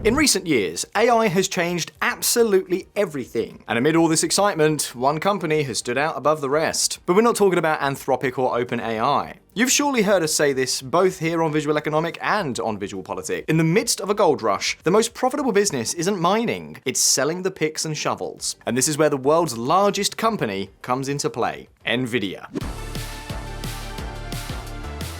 In recent years, AI has changed absolutely everything. And amid all this excitement, one company has stood out above the rest. But we're not talking about Anthropic or OpenAI. You've surely heard us say this both here on VisualEconomik and on VisualPolitik. In the midst of a gold rush, the most profitable business isn't mining, it's selling the picks and shovels. And this is where the world's largest company comes into play, Nvidia.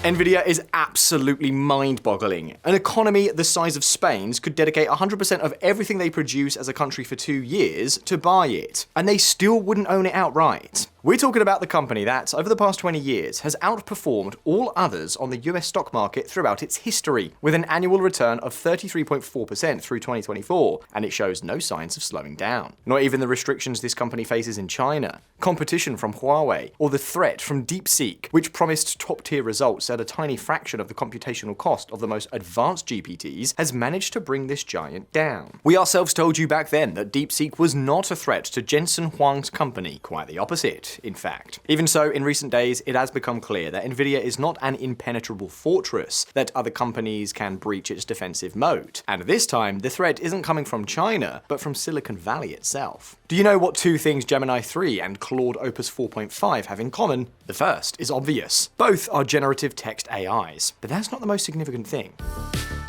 Nvidia is absolutely mind-boggling. An economy the size of Spain's could dedicate 100% of everything they produce as a country for 2 years to buy it, and they still wouldn't own it outright. We're talking about the company that, over the past 20 years, has outperformed all others on the US stock market throughout its history, with an annual return of 33.4% through 2024, and it shows no signs of slowing down. Not even the restrictions this company faces in China, competition from Huawei, or the threat from DeepSeek, which promised top-tier results at a tiny fraction of the computational cost of the most advanced GPTs, has managed to bring this giant down. We ourselves told you back then that DeepSeek was not a threat to Jensen Huang's company, quite the opposite. In fact. Even so, in recent days, it has become clear that Nvidia is not an impenetrable fortress that other companies can breach its defensive moat. And this time, the threat isn't coming from China, but from Silicon Valley itself. Do you know what two things Gemini 3 and Claude Opus 4.5 have in common? The first is obvious. Both are generative text AIs. But that's not the most significant thing.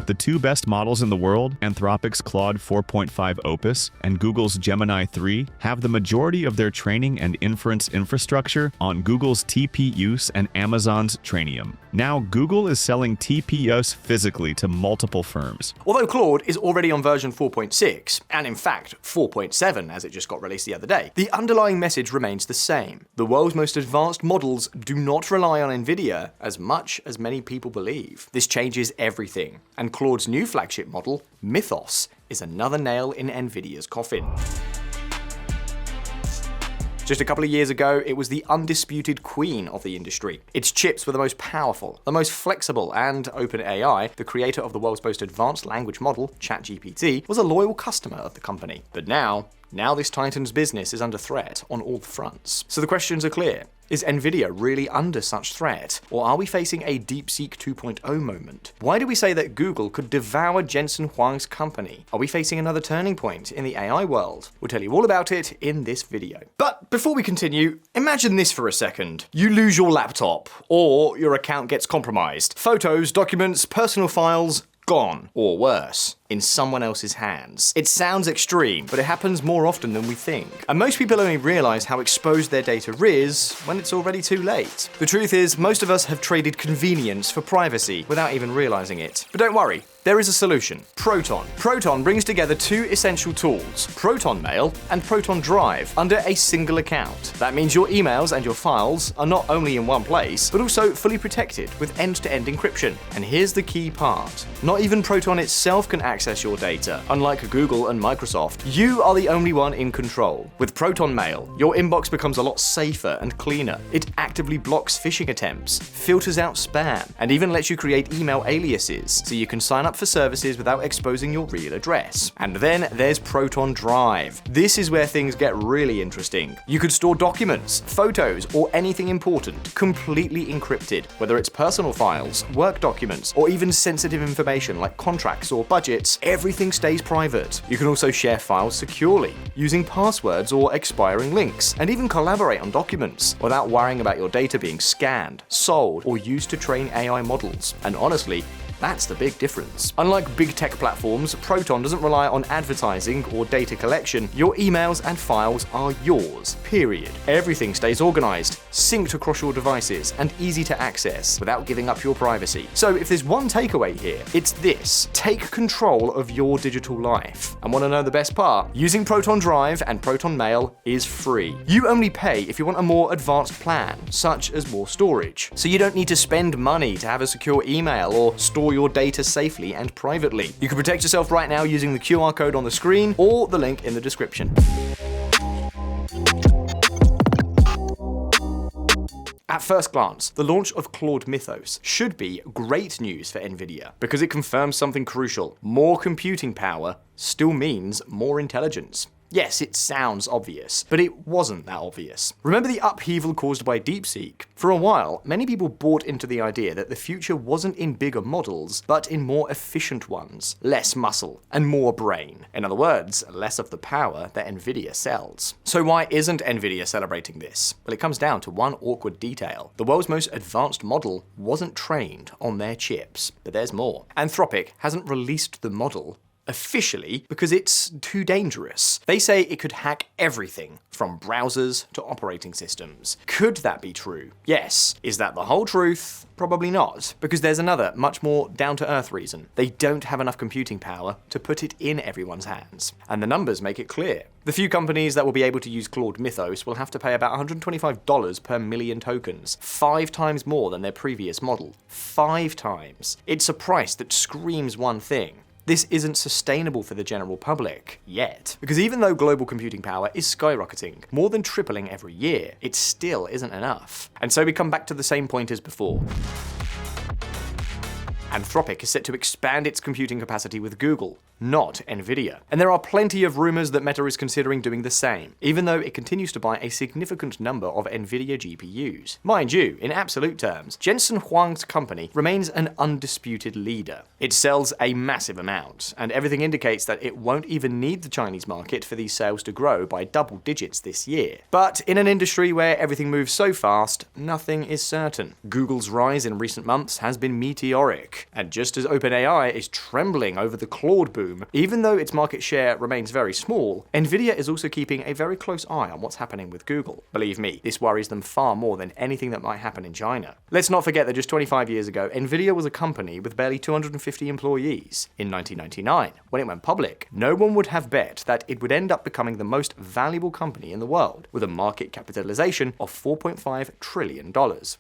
The two best models in the world, Anthropic's Claude 4.5 Opus and Google's Gemini 3, have the majority of their training and inference infrastructure on Google's TPUs and Amazon's Trainium. Now, Google is selling TPUs physically to multiple firms. Although Claude is already on version 4.6, and in fact 4.7 as it just got released the other day, the underlying message remains the same. The world's most advanced models do not rely on Nvidia as much as many people believe. This changes everything, and Claude's new flagship model, Mythos, is another nail in Nvidia's coffin. Just a couple of years ago, it was the undisputed queen of the industry. Its chips were the most powerful, the most flexible, and OpenAI, the creator of the world's most advanced language model, ChatGPT, was a loyal customer of the company. But now this titan's business is under threat on all fronts. So the questions are clear. Is Nvidia really under such threat? Or are we facing a DeepSeek 2.0 moment? Why do we say that Google could devour Jensen Huang's company? Are we facing another turning point in the AI world? We'll tell you all about it in this video. But before we continue, imagine this for a second. You lose your laptop, or your account gets compromised. Photos, documents, personal files, gone, or worse, in someone else's hands. It sounds extreme, but it happens more often than we think. And most people only realize how exposed their data is when it's already too late. The truth is, most of us have traded convenience for privacy without even realizing it. But don't worry, there is a solution. Proton. Proton brings together two essential tools, Proton Mail and Proton Drive, under a single account. That means your emails and your files are not only in one place, but also fully protected with end-to-end encryption. And here's the key part. Not even Proton itself can access your data. Unlike Google and Microsoft, you are the only one in control. With Proton Mail, your inbox becomes a lot safer and cleaner. It actively blocks phishing attempts, filters out spam, and even lets you create email aliases so you can sign up for services without exposing your real address. And then there's Proton Drive. This is where things get really interesting. You could store documents, photos, or anything important completely encrypted, whether it's personal files, work documents, or even sensitive information like contracts or budgets. Everything stays private. You can also share files securely, using passwords or expiring links, and even collaborate on documents without worrying about your data being scanned, sold, or used to train AI models. And honestly, that's the big difference. Unlike big tech platforms, Proton doesn't rely on advertising or data collection. Your emails and files are yours, period. Everything stays organized, synced across your devices, and easy to access without giving up your privacy. So if there's one takeaway here, it's this: take control of your digital life. And want to know the best part? Using Proton Drive and Proton Mail is free. You only pay if you want a more advanced plan, such as more storage. So you don't need to spend money to have a secure email or store your data safely and privately. You can protect yourself right now using the QR code on the screen or the link in the description. At first glance, the launch of Claude Mythos should be great news for Nvidia because it confirms something crucial. More computing power still means more intelligence. Yes, it sounds obvious, but it wasn't that obvious. Remember the upheaval caused by DeepSeek? For a while, many people bought into the idea that the future wasn't in bigger models, but in more efficient ones. Less muscle and more brain. In other words, less of the power that Nvidia sells. So why isn't Nvidia celebrating this? Well, it comes down to one awkward detail. The world's most advanced model wasn't trained on their chips. But there's more. Anthropic hasn't released the model officially because it's too dangerous. They say it could hack everything from browsers to operating systems. Could that be true? Yes. Is that the whole truth? Probably not, because there's another, much more down-to-earth reason. They don't have enough computing power to put it in everyone's hands. And the numbers make it clear. The few companies that will be able to use Claude Mythos will have to pay about $125 per million tokens, 5 times more than their previous model. 5 times. It's a price that screams one thing. This isn't sustainable for the general public, yet. Because even though global computing power is skyrocketing, more than tripling every year, it still isn't enough. And so we come back to the same point as before. Anthropic is set to expand its computing capacity with Google, not Nvidia. And there are plenty of rumors that Meta is considering doing the same, even though it continues to buy a significant number of Nvidia GPUs. Mind you, in absolute terms, Jensen Huang's company remains an undisputed leader. It sells a massive amount, and everything indicates that it won't even need the Chinese market for these sales to grow by double digits this year. But in an industry where everything moves so fast, nothing is certain. Google's rise in recent months has been meteoric, and just as OpenAI is trembling over the Claude boom, even though its market share remains very small, Nvidia is also keeping a very close eye on what's happening with Google. Believe me, this worries them far more than anything that might happen in China. Let's not forget that just 25 years ago, Nvidia was a company with barely 250 employees. In 1999, when it went public, no one would have bet that it would end up becoming the most valuable company in the world, with a market capitalization of $4.5 trillion.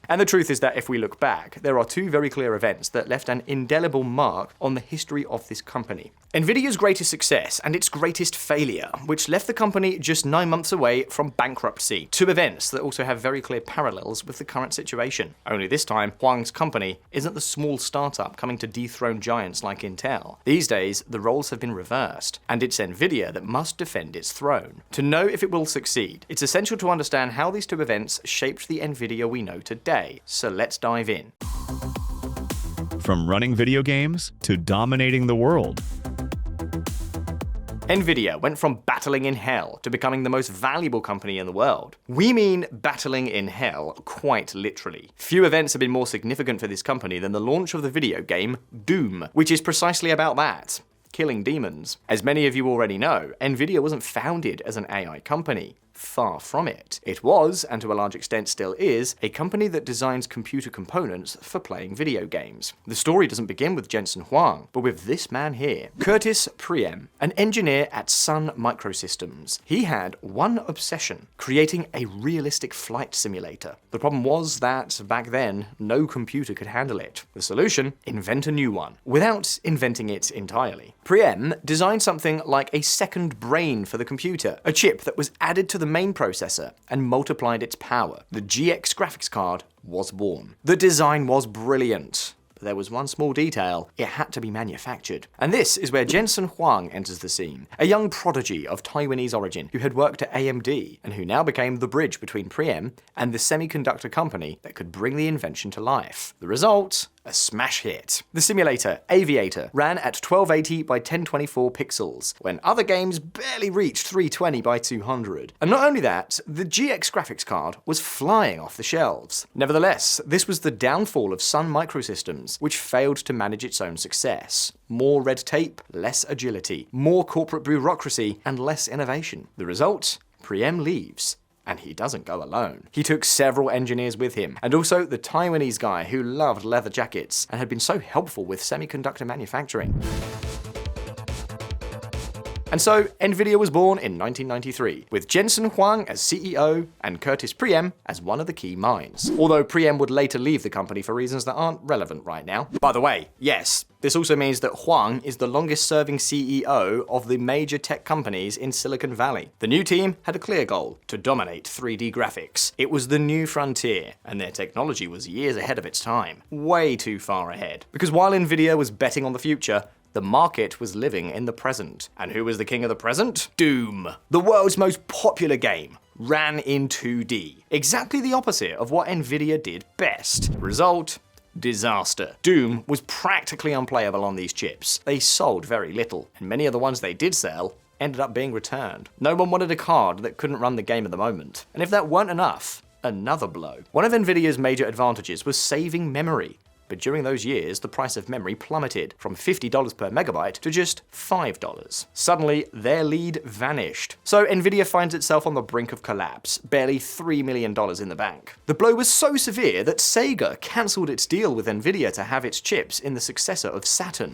And the truth is that if we look back, there are 2 very clear events that left an indelible mark on the history of this company. Nvidia's greatest success and its greatest failure, which left the company just 9 months away from bankruptcy. 2 events that also have very clear parallels with the current situation. Only this time, Huang's company isn't the small startup coming to dethrone giants like Intel. These days, the roles have been reversed, and it's Nvidia that must defend its throne. To know if it will succeed, it's essential to understand how these 2 events shaped the Nvidia we know today. So let's dive in. From running video games to dominating the world. Nvidia went from battling in hell to becoming the most valuable company in the world. We mean battling in hell quite literally. Few events have been more significant for this company than the launch of the video game Doom, which is precisely about that. Killing demons. As many of you already know, Nvidia wasn't founded as an AI company. Far from it. It was, and to a large extent still is, a company that designs computer components for playing video games. The story doesn't begin with Jensen Huang, but with this man here, Curtis Priem, an engineer at Sun Microsystems. He had one obsession: creating a realistic flight simulator. The problem was that, back then, no computer could handle it. The solution? Invent a new one, without inventing it entirely. Priem designed something like a second brain for the computer, a chip that was added to the main processor and multiplied its power. The GX graphics card was born. The design was brilliant. But there was one small detail: it had to be manufactured. And this is where Jensen Huang enters the scene, a young prodigy of Taiwanese origin who had worked at AMD and who now became the bridge between Priem and the semiconductor company that could bring the invention to life. The result? A smash hit. The simulator, Aviator, ran at 1280 by 1024 pixels, when other games barely reached 320 by 200. And not only that, the GX graphics card was flying off the shelves. Nevertheless, this was the downfall of Sun Microsystems, which failed to manage its own success. More red tape, less agility, more corporate bureaucracy, and less innovation. The result? Priem leaves. And he doesn't go alone. He took several engineers with him, and also the Taiwanese guy who loved leather jackets and had been so helpful with semiconductor manufacturing. And so, Nvidia was born in 1993, with Jensen Huang as CEO and Curtis Priem as one of the key minds. Although Priem would later leave the company for reasons that aren't relevant right now. By the way, yes, this also means that Huang is the longest-serving CEO of the major tech companies in Silicon Valley. The new team had a clear goal: to dominate 3D graphics. It was the new frontier, and their technology was years ahead of its time. Way too far ahead. Because while Nvidia was betting on the future, The market was living in the present. And who was the king of the present? Doom. The world's most popular game ran in 2D. Exactly the opposite of what Nvidia did best. Result: disaster. Doom was practically unplayable on these chips. They sold very little, and many of the ones they did sell ended up being returned. No one wanted a card that couldn't run the game at the moment. And if that weren't enough, another blow. One of Nvidia's major advantages was saving memory. But during those years, the price of memory plummeted from $50 per megabyte to just $5. Suddenly, their lead vanished. So Nvidia finds itself on the brink of collapse, barely $3 million in the bank. The blow was so severe that Sega cancelled its deal with Nvidia to have its chips in the successor of Saturn.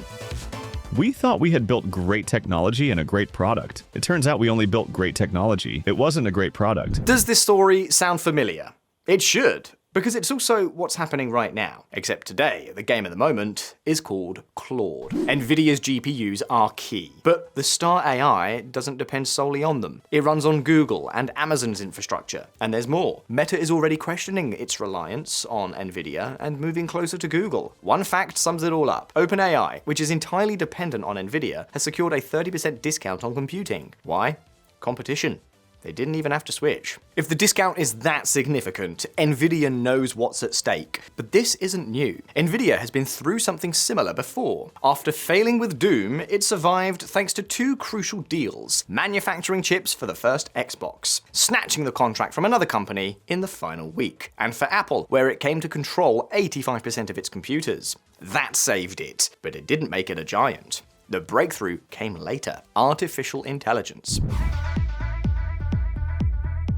We thought we had built great technology and a great product. It turns out we only built great technology. It wasn't a great product. Does this story sound familiar? It should, because it's also what's happening right now. Except today, the game at the moment is called Claude. Nvidia's GPUs are key, but the star AI doesn't depend solely on them. It runs on Google and Amazon's infrastructure, and there's more. Meta is already questioning its reliance on Nvidia and moving closer to Google. One fact sums it all up. OpenAI, which is entirely dependent on Nvidia, has secured a 30% discount on computing. Why? Competition. They didn't even have to switch. If the discount is that significant, Nvidia knows what's at stake. But this isn't new. Nvidia has been through something similar before. After failing with Doom, it survived thanks to two crucial deals: manufacturing chips for the first Xbox, snatching the contract from another company in the final week, and for Apple, where it came to control 85% of its computers. That saved it, but it didn't make it a giant. The breakthrough came later: artificial intelligence.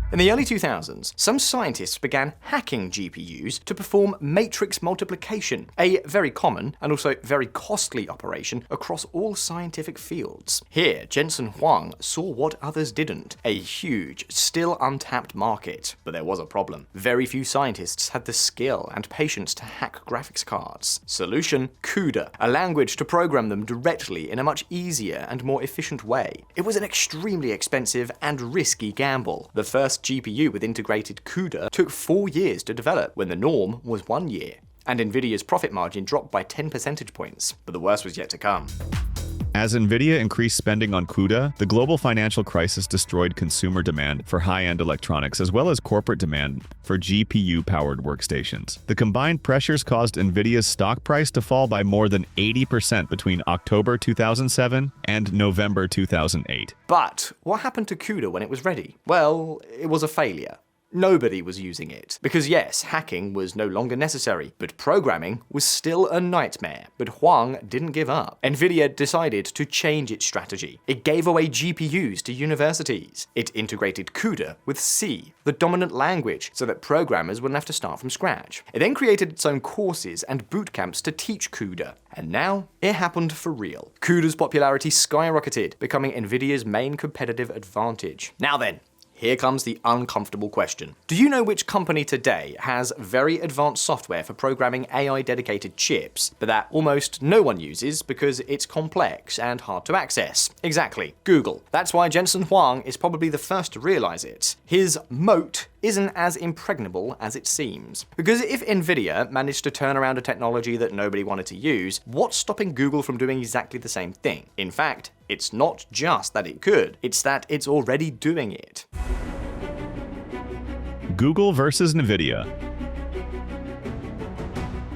In the early 2000s, some scientists began hacking GPUs to perform matrix multiplication, a very common and also very costly operation across all scientific fields. Here, Jensen Huang saw what others didn't: a huge, still untapped market. But there was a problem. Very few scientists had the skill and patience to hack graphics cards. Solution: CUDA, a language to program them directly in a much easier and more efficient way. It was an extremely expensive and risky gamble. The first GPU with integrated CUDA took 4 years to develop, when the norm was 1 year. And Nvidia's profit margin dropped by 10 percentage points. But the worst was yet to come. As Nvidia increased spending on CUDA, the global financial crisis destroyed consumer demand for high-end electronics as well as corporate demand for GPU-powered workstations. The combined pressures caused Nvidia's stock price to fall by more than 80% between October 2007 and November 2008. But what happened to CUDA when it was ready? Well, it was a failure. Nobody was using it. Because yes, hacking was no longer necessary, but programming was still a nightmare. But Huang didn't give up. Nvidia decided to change its strategy. It gave away GPUs to universities. It integrated CUDA with C, the dominant language, so that programmers wouldn't have to start from scratch. It then created its own courses and boot camps to teach CUDA. And now, it happened for real. CUDA's popularity skyrocketed, becoming Nvidia's main competitive advantage. Now then, here comes the uncomfortable question. Do you know which company today has very advanced software for programming AI-dedicated chips, but that almost no one uses because it's complex and hard to access? Exactly, Google. That's why Jensen Huang is probably the first to realize it. His moat isn't as impregnable as it seems. Because if Nvidia managed to turn around a technology that nobody wanted to use, what's stopping Google from doing exactly the same thing? In fact, it's not just that it could, it's that it's already doing it. Google versus Nvidia.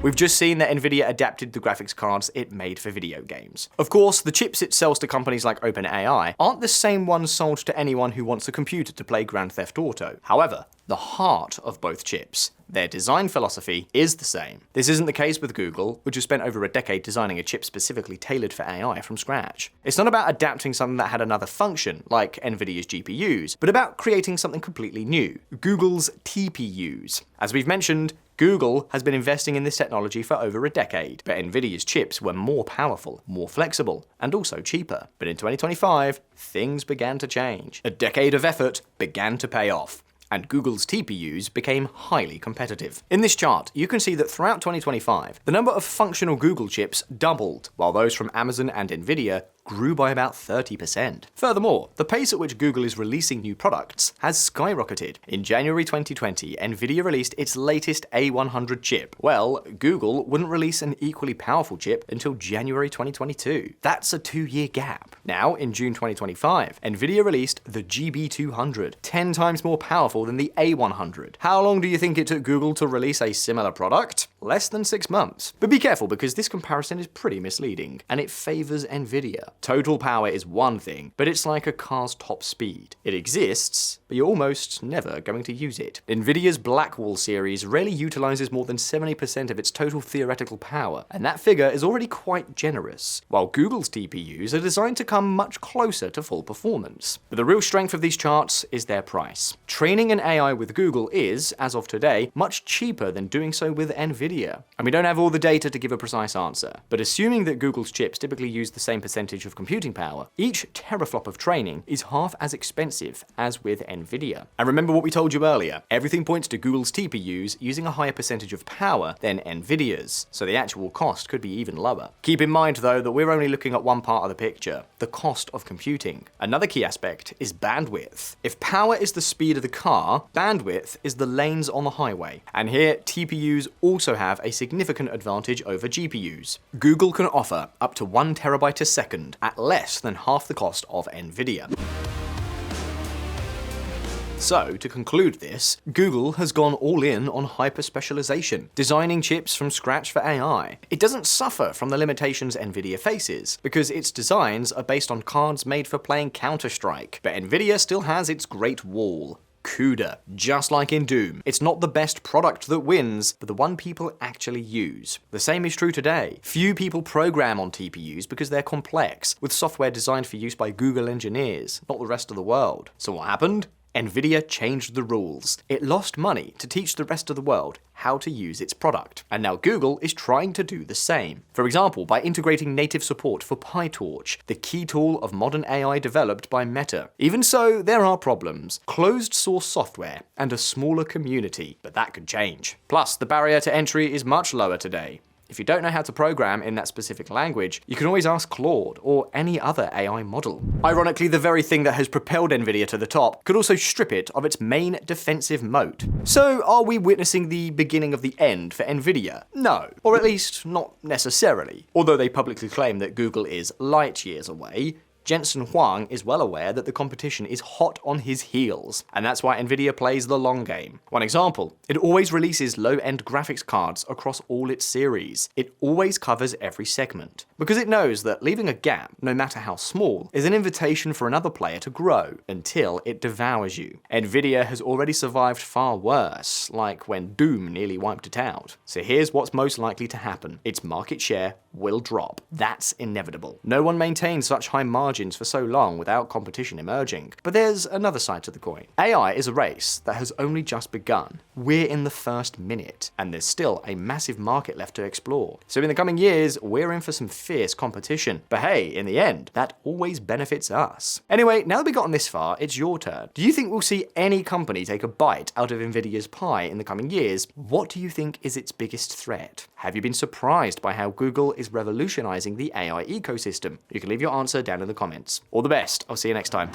We've just seen that Nvidia adapted the graphics cards it made for video games. Of course, the chips it sells to companies like OpenAI aren't the same ones sold to anyone who wants a computer to play Grand Theft Auto. However, the heart of both chips, their design philosophy, is the same. This isn't the case with Google, which has spent over a decade designing a chip specifically tailored for AI from scratch. It's not about adapting something that had another function, like Nvidia's GPUs, but about creating something completely new: Google's TPUs. As we've mentioned, Google has been investing in this technology for over a decade, but Nvidia's chips were more powerful, more flexible, and also cheaper. But in 2025, things began to change. A decade of effort began to pay off, and Google's TPUs became highly competitive. In this chart, you can see that throughout 2025, the number of functional Google chips doubled, while those from Amazon and Nvidia grew by about 30%. Furthermore, the pace at which Google is releasing new products has skyrocketed. In January 2020, Nvidia released its latest A100 chip. Well, Google wouldn't release an equally powerful chip until January 2022. That's a 2-year gap. Now, in June 2025, Nvidia released the GB200, 10 times more powerful than the A100. How long do you think it took Google to release a similar product? Less than 6 months. But be careful, because this comparison is pretty misleading, and it favors Nvidia. Total power is one thing, but it's like a car's top speed. It exists, but you're almost never going to use it. Nvidia's Blackwall series rarely utilizes more than 70% of its total theoretical power, and that figure is already quite generous, while Google's TPUs are designed to come much closer to full performance. But the real strength of these charts is their price. Training an AI with Google is, as of today, much cheaper than doing so with Nvidia. And we don't have all the data to give a precise answer, but assuming that Google's chips typically use the same percentage of computing power, each teraflop of training is half as expensive as with Nvidia. And remember what we told you earlier, everything points to Google's TPUs using a higher percentage of power than Nvidia's, so the actual cost could be even lower. Keep in mind though that we're only looking at one part of the picture, the cost of computing. Another key aspect is bandwidth. If power is the speed of the car, bandwidth is the lanes on the highway. And here, TPUs also have a significant advantage over GPUs. Google can offer up to 1 terabyte a second at less than half the cost of Nvidia. So, to conclude this, Google has gone all in on hyper-specialization, designing chips from scratch for AI. It doesn't suffer from the limitations Nvidia faces, because its designs are based on cards made for playing Counter-Strike, but Nvidia still has its Great Wall. CUDA. Just like in Doom, it's not the best product that wins, but the one people actually use. The same is true today. Few people program on TPUs because they're complex, with software designed for use by Google engineers, not the rest of the world. So what happened? Nvidia changed the rules. It lost money to teach the rest of the world how to use its product. And now Google is trying to do the same. For example, by integrating native support for PyTorch, the key tool of modern AI developed by Meta. Even so, there are problems. Closed source software and a smaller community, but that could change. Plus, the barrier to entry is much lower today. If you don't know how to program in that specific language, you can always ask Claude or any other AI model. Ironically, the very thing that has propelled Nvidia to the top could also strip it of its main defensive moat. So are we witnessing the beginning of the end for Nvidia? No, or at least not necessarily. Although they publicly claim that Google is light years away, Jensen Huang is well aware that the competition is hot on his heels, and that's why Nvidia plays the long game. One example, it always releases low-end graphics cards across all its series. It always covers every segment, because it knows that leaving a gap, no matter how small, is an invitation for another player to grow until it devours you. Nvidia has already survived far worse, like when Doom nearly wiped it out. So here's what's most likely to happen. Its market share will drop. That's inevitable. No one maintains such high margins for so long without competition emerging. But there's another side to the coin. AI is a race that has only just begun. We're in the first minute, and there's still a massive market left to explore. So in the coming years, we're in for some fierce competition. But hey, in the end, that always benefits us. Anyway, now that we've gotten this far, it's your turn. Do you think we'll see any company take a bite out of Nvidia's pie in the coming years? What do you think is its biggest threat? Have you been surprised by how Google is revolutionizing the AI ecosystem? You can leave your answer down in the comments. All the best. I'll see you next time.